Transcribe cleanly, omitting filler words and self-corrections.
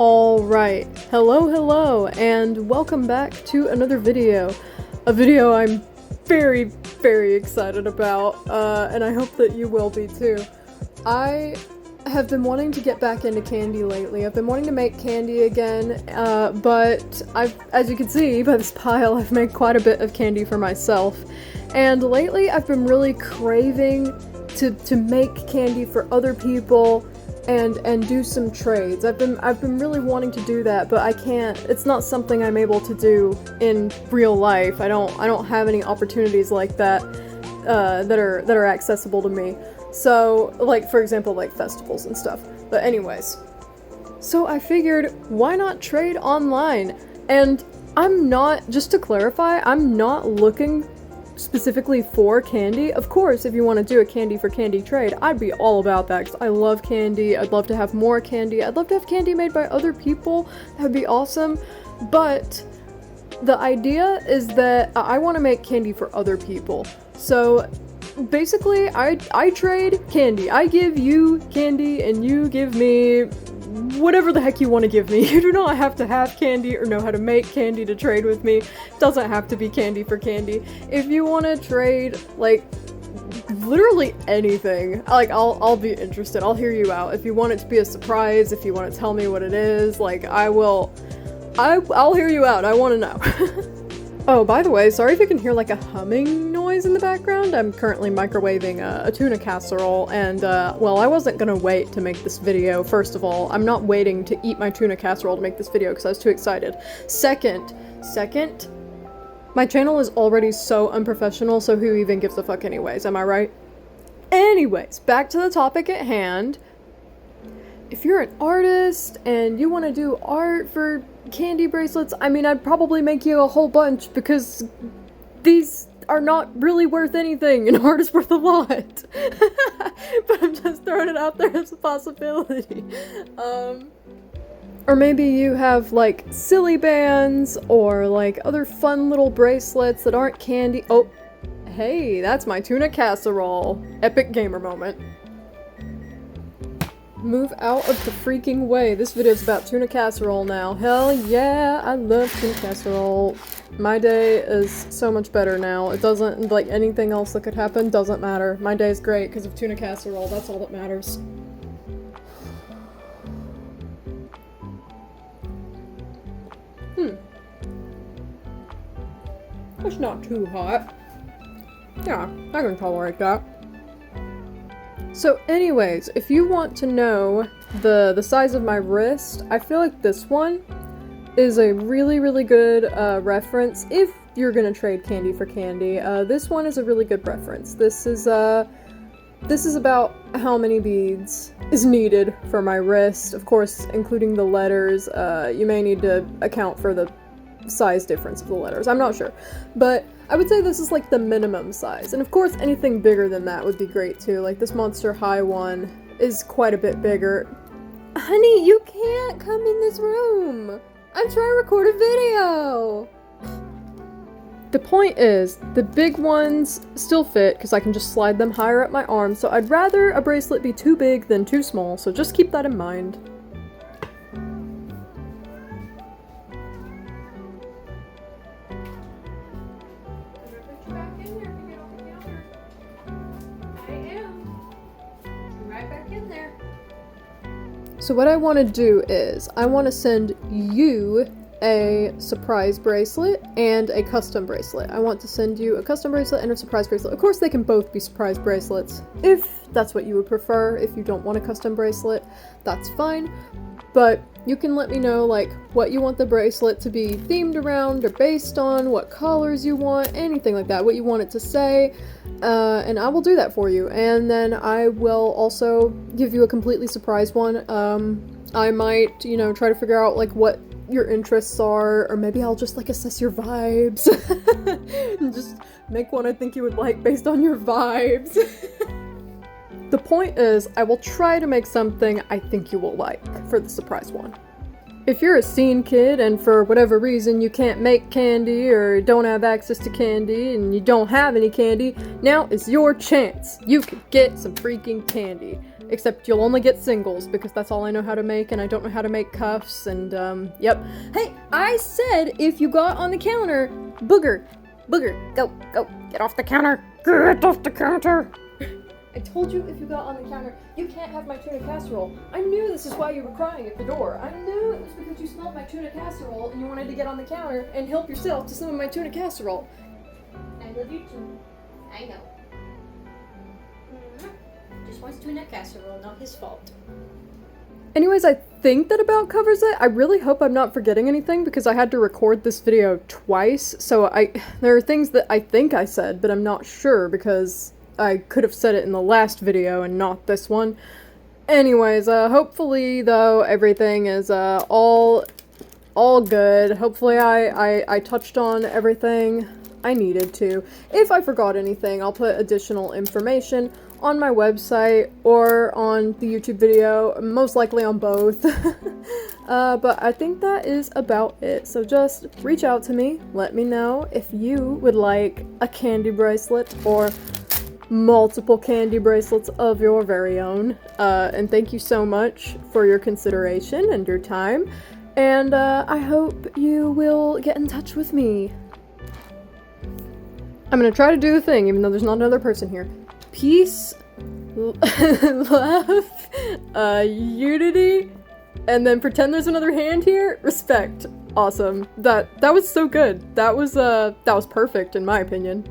Alright, hello, and welcome back to another video. A video I'm very excited about, and I hope that you will be too. I have been wanting to get back into candy lately. I've been wanting to make candy again, but as you can see by this pile, I've made quite a bit of candy for myself. And lately I've been really craving to make candy for other people and do some trades. I've been really wanting to do that, but I can't. It's not something I'm able to do in real life. I don't have any opportunities like that that are accessible to me. So, like, for example, like festivals and stuff. But anyways, so I figured, why not trade online? And I'm not, just to clarify, I'm not looking specifically for candy. Of course, if you want to do a candy for candy trade, I'd be all about that because I love candy. I'd love to have more candy. I'd love to have candy made by other people. That would be awesome. But the idea is that I want to make candy for other people. So basically, I trade candy. I give you candy and you give me whatever the heck you want to give me. You do not have to have candy or know how to make candy to trade with me. It doesn't have to be candy for candy. If you want to trade, like, literally anything, like, I'll be interested. I'll hear you out. If you want it to be a surprise, if you want to tell me what it is, like, I'll hear you out. I want to know. Oh, by the way, sorry if you can hear like a humming noise in the background. I'm currently microwaving a tuna casserole, and well, I wasn't gonna wait to make this video. First of all, I'm not waiting to eat my tuna casserole to make this video because I was too excited. Second, my channel is already so unprofessional, so who even gives a fuck anyways, am I right? Anyways, back to the topic at hand. If you're an artist and you want to do art for candy bracelets, I mean, I'd probably make you a whole bunch because these are not really worth anything and art is worth a lot. But I'm just throwing it out there as a possibility. Or maybe you have like Silly Bandz or like other fun little bracelets that aren't candy. Oh, hey, that's my tuna casserole. Epic gamer moment. Move out of the freaking way. This video's about tuna casserole now. Hell yeah, I love tuna casserole. My day is so much better now. It doesn't, like, anything else that could happen doesn't matter. My day's great because of tuna casserole. That's all that matters. It's not too hot. Yeah, I can tolerate that. So anyways, if you want to know the size of my wrist, I feel like this one is a really good reference if you're gonna trade candy for candy. This one is a really good reference. This is about how many beads is needed for my wrist. Of course, including the letters. You may need to account for the size difference of the letters. I'm not sure. But I would say this is like the minimum size. And of course, anything bigger than that would be great too. Like this Monster High one is quite a bit bigger. Honey, you can't come in this room. I'm trying to record a video. The point is, the big ones still fit because I can just slide them higher up my arm. So I'd rather a bracelet be too big than too small. So just keep that in mind. So what I want to do is, I want to send you a surprise bracelet and a custom bracelet. I want to send you a custom bracelet and a surprise bracelet. Of course, they can both be surprise bracelets, if that's what you would prefer. If you don't want a custom bracelet, that's fine. But you can let me know, like, what you want the bracelet to be themed around or based on, what colors you want, anything like that, what you want it to say. And I will do that for you. And then I will also give you a completely surprise one. I might, you know, try to figure out, like, what your interests are, or maybe I'll just, like, assess your vibes. And just make one I think you would like based on your vibes. The point is, I will try to make something I think you will like for the surprise one. If you're a scene kid and for whatever reason you can't make candy or don't have access to candy and you don't have any candy, now is your chance. You can get some freaking candy. except you'll only get singles because that's all I know how to make, and I don't know how to make cuffs, and yep. Hey, I said if you got on the counter, Booger, go, get off the counter, get off the counter. I told you if you got on the counter, you can't have my tuna casserole. I knew this is why you were crying at the door. I knew it was because you smelled my tuna casserole and you wanted to get on the counter and help yourself to some of my tuna casserole. I love you too. I know. Just wants tuna casserole, not his fault. Anyways, I think that about covers it. I really hope I'm not forgetting anything because I had to record this video twice, so there are things that I think I said, but I'm not sure because I could have said it in the last video and not this one. Anyways, hopefully though everything is all good. Hopefully I touched on everything I needed to. If I forgot anything, I'll put additional information on my website or on the YouTube video, most likely on both. But I think that is about it. So just reach out to me, let me know if you would like a candy bracelet or multiple candy bracelets of your very own. And thank you so much for your consideration and your time. And I hope you will get in touch with me. I'm gonna try to do the thing, even though there's not another person here. Peace, love, unity, and then pretend there's another hand here. Respect. Awesome. That was so good. That was perfect in my opinion.